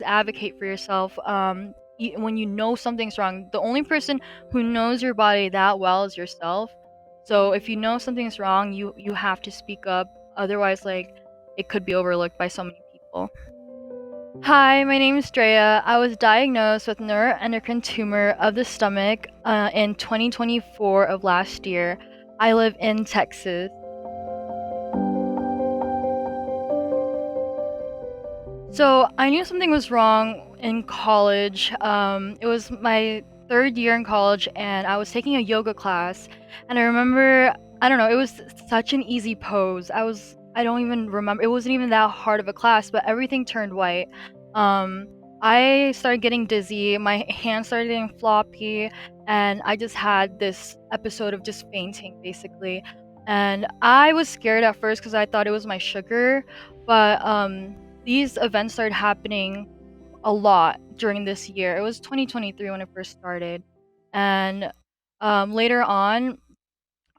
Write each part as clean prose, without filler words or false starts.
advocate for yourself. When you know something's wrong, the only person who knows your body that well is yourself. So if you know something's wrong, you have to speak up. Otherwise, like, it could be overlooked by so many people. Hi, my name is Drea. I was diagnosed with neuroendocrine tumor of the stomach in 2024 of last year. I live in Texas. So I knew something was wrong in college. It was my third year in college, and I was taking a yoga class. And I remember, I don't know, it was such an easy pose. I don't even remember. It wasn't even that hard of a class, but everything turned white. Um, I started getting dizzy. My hands started getting floppy, and I just had this episode of just fainting, basically. And I was scared at first because I thought it was my sugar, but these events started happening a lot during this year. It was 2023 when it first started. And later on,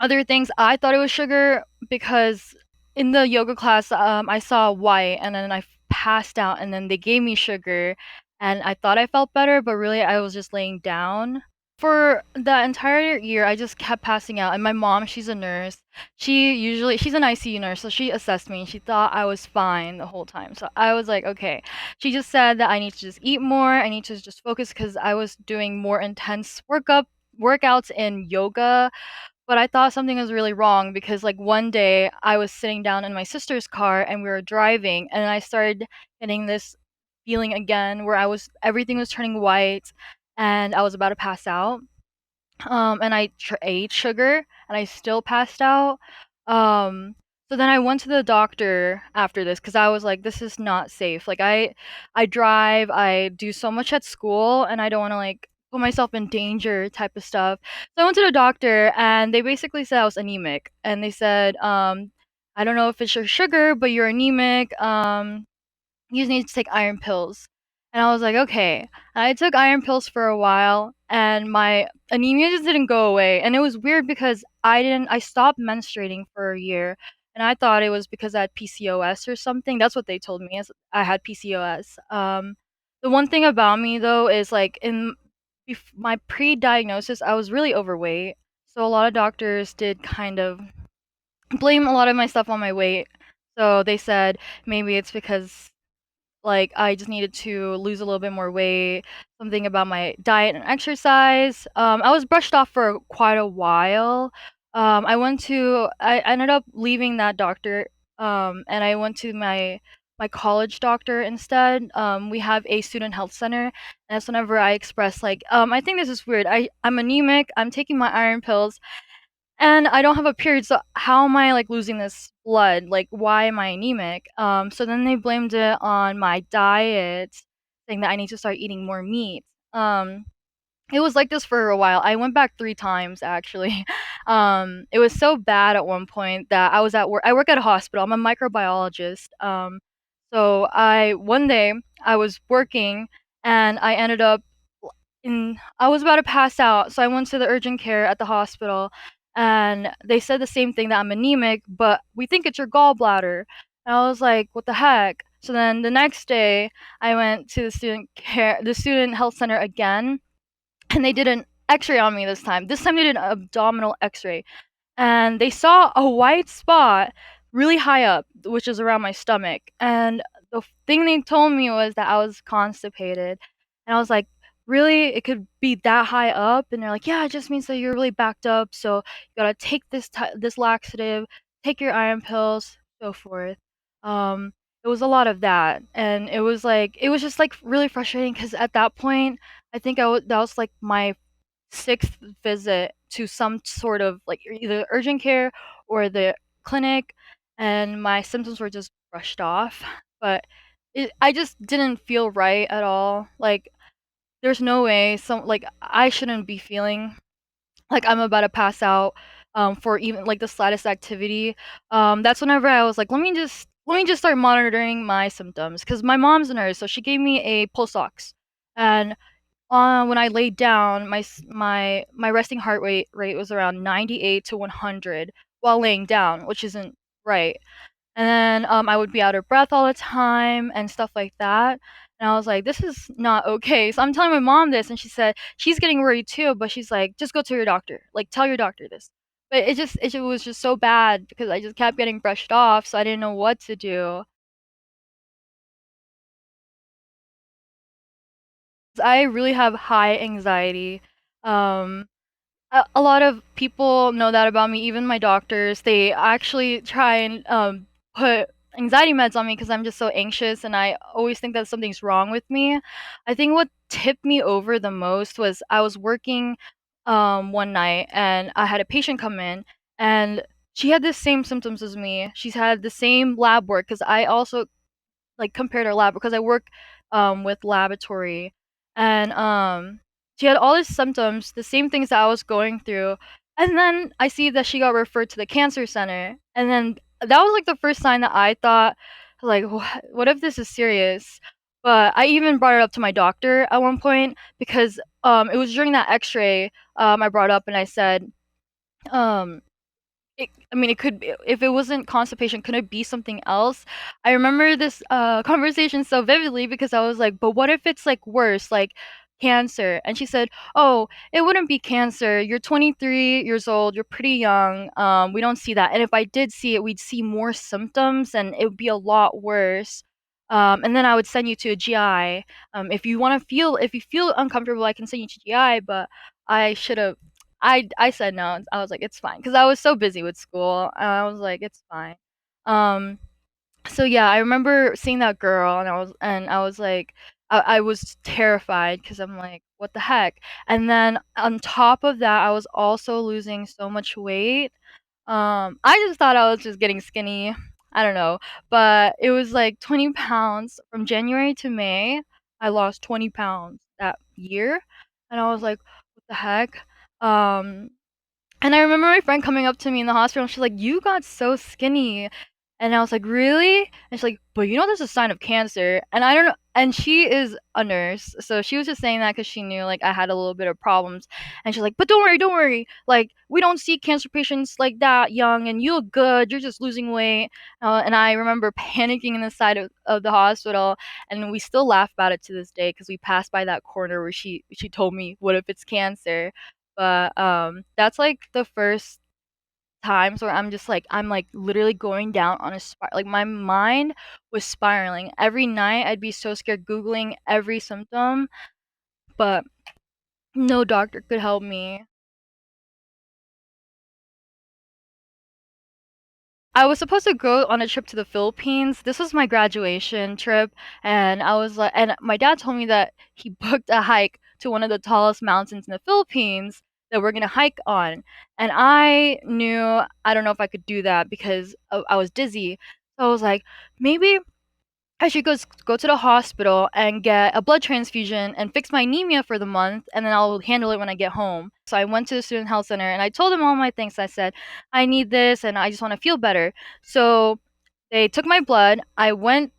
other things, I thought it was sugar because in the yoga class, I saw white and then I passed out and then they gave me sugar and I thought I felt better, but really I was just laying down. For the entire year, I just kept passing out. And my mom, she's a nurse. She's an ICU nurse, so she assessed me and she thought I was fine the whole time. So I was like, okay. She just said that I need to just eat more. I need to just focus because I was doing more intense workouts in yoga, but I thought something was really wrong because like one day I was sitting down in my sister's car and we were driving and I started getting this feeling again where everything was turning white and I was about to pass out. And I ate sugar and I still passed out. Um, so then I went to the doctor after this because I was like, this is not safe. Like I drive, I do so much at school, and I don't want to like put myself in danger type of stuff. So I went to the doctor and they basically said I was anemic, and they said, I don't know if it's your sugar, but you're anemic. You just need to take iron pills. And I was like, okay. And I took iron pills for a while and my anemia just didn't go away. And it was weird because I stopped menstruating for a year and I thought it was because I had PCOS or something. That's what they told me is I had PCOS. The one thing about me though is like my pre-diagnosis, I was really overweight. So a lot of doctors did kind of blame a lot of my stuff on my weight. So they said maybe it's because like I just needed to lose a little bit more weight, something about my diet and exercise. I was brushed off for quite a while. I ended up leaving that doctor, and I went to my college doctor instead. We have a student health center, and that's whenever I express like, I think this is weird. I'm anemic. I'm taking my iron pills, and I don't have a period, so how am I like losing this blood? Like, why am I anemic? So then they blamed it on my diet, saying that I need to start eating more meat. Um, it was like this for a while. I went back 3 times actually. It was so bad at one point that I was at work. I work at a hospital. I'm a microbiologist. So I one day I was working and I ended up I was about to pass out, so I went to the urgent care at the hospital, and they said the same thing that I'm anemic, but we think it's your gallbladder. And I was like, what the heck? So then the next day, I went to the student health center again, and they did an X-ray on me this time. This time they did an abdominal X-ray, and they saw a white spot really high up, which is around my stomach. And the thing they told me was that I was constipated. And I was like, really? It could be that high up? And they're like, yeah, it just means that you're really backed up. So you gotta take this laxative, take your iron pills, so forth. It was a lot of that, and it was just like really frustrating because at that point, I think that was like my sixth visit to some sort of like either urgent care or the clinic, and my symptoms were just brushed off. But I just didn't feel right at all. Like, there's no way I shouldn't be feeling like I'm about to pass out for even like the slightest activity. That's whenever I was like, let me just start monitoring my symptoms because my mom's a nurse, so she gave me a pulse ox, and when I laid down, my resting heart rate was around 98 to 100 while laying down, which isn't right. And then I would be out of breath all the time and stuff like that. And I was like, "This is not okay." So I'm telling my mom this, and she said she's getting worried too, but she's like, "Just go to your doctor. Like, tell your doctor this." But it was just so bad because I just kept getting brushed off, so I didn't know what to do. I really have high anxiety. Um, a lot of people know that about me, even my doctors. They actually try and put anxiety meds on me because I'm just so anxious and I always think that something's wrong with me. I think what tipped me over the most was I was working one night and I had a patient come in and she had the same symptoms as me. She's had the same lab work because I also like compared our lab because I work with laboratory and she had all these symptoms, the same things that I was going through. And then I see that she got referred to the cancer center. And then that was like the first sign that I thought like what if this is serious? But I even brought it up to my doctor at one point because it was during that x-ray I brought up and I said um I mean, it could be if it wasn't constipation, could it be something else? I remember this, conversation so vividly because I was like, "But what if it's, like, worse, like cancer?" And she said, "Oh, it wouldn't be cancer. You're 23 years old, you're pretty young, we don't see that, and if I did see it, we'd see more symptoms, and it would be a lot worse, and then I would send you to a GI. If you feel uncomfortable, I can send you to GI, but I should've." I said no. I was like, "It's fine," because I was so busy with school, and I was like, "It's fine." Um, so yeah, I remember seeing that girl, and I was like, I was terrified because 'cause I'm like, "What the heck?" And then on top of that, I was also losing so much weight. I just thought I was just getting skinny. I don't know, but it was like 20 pounds from January to May. I lost 20 pounds that year, and I was like, "What the heck?" Um, and I remember my friend coming up to me in the hospital, and she's like, "You got so skinny." And I was like, "Really?" And she's like, "But you know that's a sign of cancer." And I don't know, and she is a nurse, so she was just saying that because she knew, like, I had a little bit of problems. And she's like, "But don't worry, don't worry. Like, we don't see cancer patients like that young, and you look good. You're just losing weight." And I remember panicking in the side of the hospital, and we still laugh about it to this day because we passed by that corner where she told me, "What if it's cancer?" But, that's, like, the first times where I'm, like, literally going down on a like, my mind was spiraling. Every night, I'd be so scared Googling every symptom, but no doctor could help me. I was supposed to go on a trip to the Philippines. This was my graduation trip, and I was like and my dad told me that he booked a hike to one of the tallest mountains in the Philippines that we're gonna hike on. And I knew I don't know if I could do that because I was dizzy. So I was like, maybe I should go to the hospital and get a blood transfusion and fix my anemia for the month, and then I'll handle it when I get home. So I went to the student health center and I told them all my things. I said, I need this and I just want to feel better. So they took my blood. I went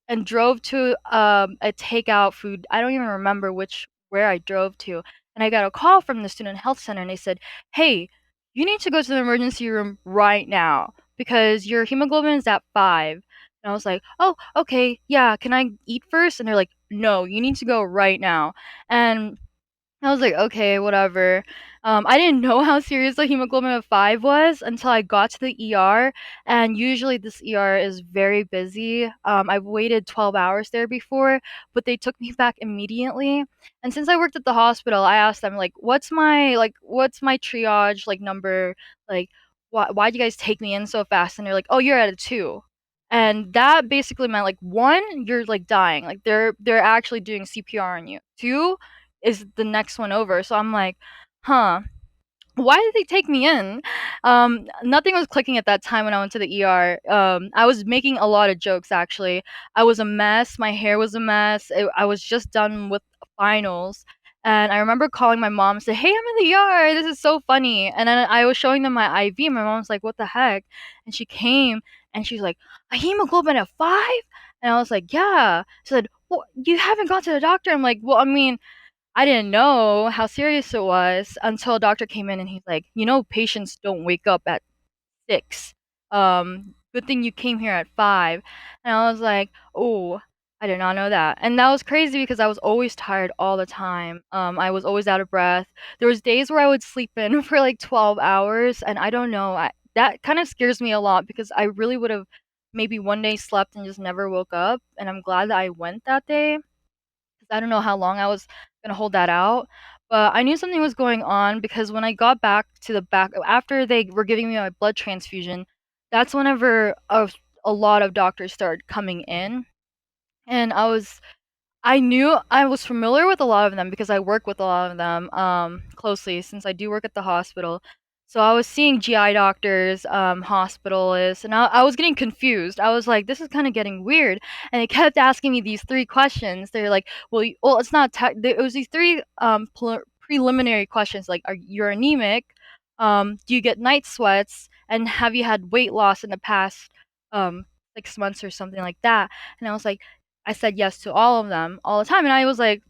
and drove to a takeout food. I don't even remember where I drove to. And I got a call from the student health center and they said, "Hey, you need to go to the emergency room right now because your hemoglobin is at 5." And I was like, "Oh, okay. Yeah, can I eat first?" And they're like, "No, you need to go right now." And I was like, "Okay, whatever." I didn't know how serious a hemoglobin of 5 was until I got to the ER, and usually this ER is very busy. I've waited 12 hours there before, but they took me back immediately. And since I worked at the hospital, I asked them like, what's my triage like number? Like, why'd you guys take me in so fast?" And they're like, "Oh, you're at a 2." And that basically meant like 1, you're like dying. Like they're actually doing CPR on you. 2 is the next one over. So I'm like, huh, why did they take me in? Nothing was clicking at that time when I went to the ER. I was making a lot of jokes actually. I was a mess. My hair was a mess. I was just done with finals. And I remember calling my mom and say, "Hey, I'm in the ER. This is so funny." And then I was showing them my IV. And my mom's like, "What the heck?" And she came and she's like, "A hemoglobin at 5?" And I was like, "Yeah." She said, "Well, you haven't gone to the doctor." I'm like, "Well, I mean, I didn't know how serious it was until a doctor came in and he's like, patients don't wake up at 6. Good thing you came here at 5." And I was like, "Oh, I did not know that, and that was crazy because I was always tired all the time. I was always out of breath. There was days where I would sleep in for like 12 hours, and I don't know, that kind of scares me a lot because I really would have maybe one day slept and just never woke up, and I'm glad that I went that day because I don't know how long I was gonna hold that out. But I knew something was going on because when I got back to the back after they were giving me my blood transfusion, that's whenever a lot of doctors started coming in, and I knew I was familiar with a lot of them because I work with a lot of them closely since I do work at the hospital. So I was seeing GI doctors, hospitalists, and I was getting confused. I was like, this is kind of getting weird. And they kept asking me these three questions. They're like, well, well, it's not, it was these three preliminary questions like, are you anemic? Do you get night sweats? And have you had weight loss in the past 6 months or something like that? And I was like, I said yes to all of them all the time, and I was like,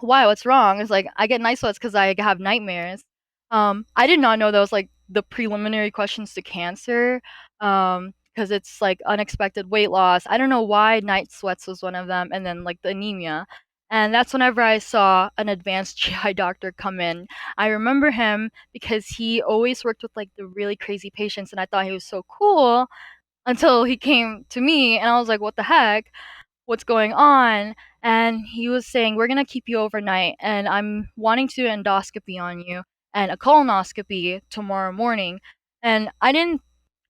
"Why? What's wrong?" It's like, "I get night sweats because I have nightmares." I did not know that was like the preliminary questions to cancer, because it's like unexpected weight loss. I don't know why night sweats was one of them, and then like the anemia. And that's whenever I saw an advanced GI doctor come in. I remember him because he always worked with like the really crazy patients, and I thought he was so cool until he came to me, and I was like, "What the heck? What's going on?" And he was saying, we're gonna keep you overnight, and I'm wanting to do an endoscopy on you and a colonoscopy tomorrow morning. And I didn't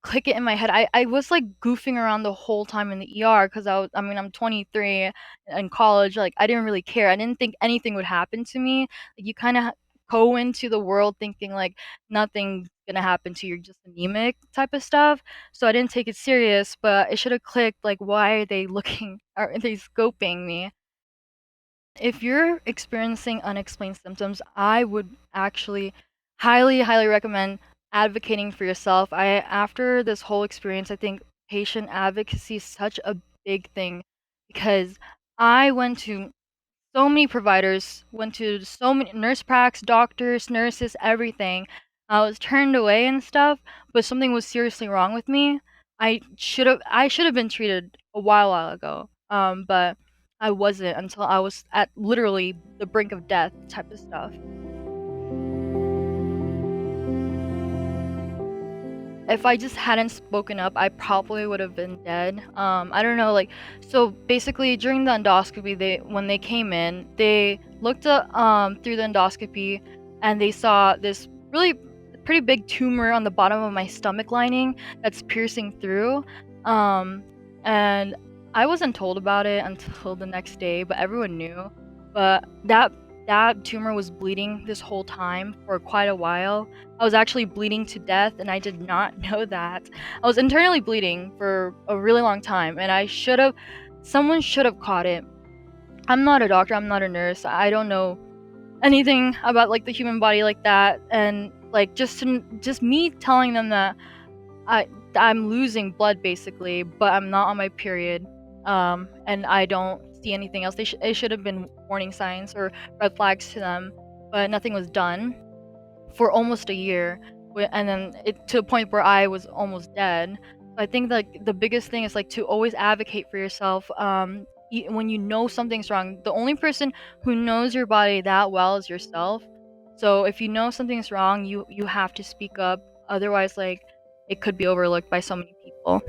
click it in my head. I was like goofing around the whole time in the ER because I mean, I'm 23 in college. Like, I didn't really care. I didn't think anything would happen to me. Like, you kind of go into the world thinking like nothing's gonna happen to you, you're just anemic type of stuff. So I didn't take it serious, but it should have clicked like, why are they looking, are they scoping me? If you're experiencing unexplained symptoms, I would actually highly, highly recommend advocating for yourself. After this whole experience, I think patient advocacy is such a big thing because I went to so many providers, went to so many nurse pracs, doctors, nurses, everything. I was turned away and stuff, but something was seriously wrong with me. I should have been treated a while ago. But I wasn't until I was at literally the brink of death type of stuff. If I just hadn't spoken up, I probably would have been dead. I don't know, like, so basically during the endoscopy, when they came in, they looked at through the endoscopy, and they saw this really pretty big tumor on the bottom of my stomach lining that's piercing through. Um, and I wasn't told about it until the next day, but everyone knew. But that tumor was bleeding this whole time for quite a while. I was actually bleeding to death, and I did not know that. I was internally bleeding for a really long time, and someone should have caught it. I'm not a doctor, I'm not a nurse. I don't know anything about like the human body like that, and like just me telling them that I I'm losing blood basically, but I'm not on my period. And I don't see anything else. It should have been warning signs or red flags to them, but nothing was done for almost a year, and then it to a point where I was almost dead. So I think like the biggest thing is like to always advocate for yourself. When you know something's wrong, the only person who knows your body that well is yourself. So if you know something's wrong, you have to speak up. Otherwise, like, it could be overlooked by so many people.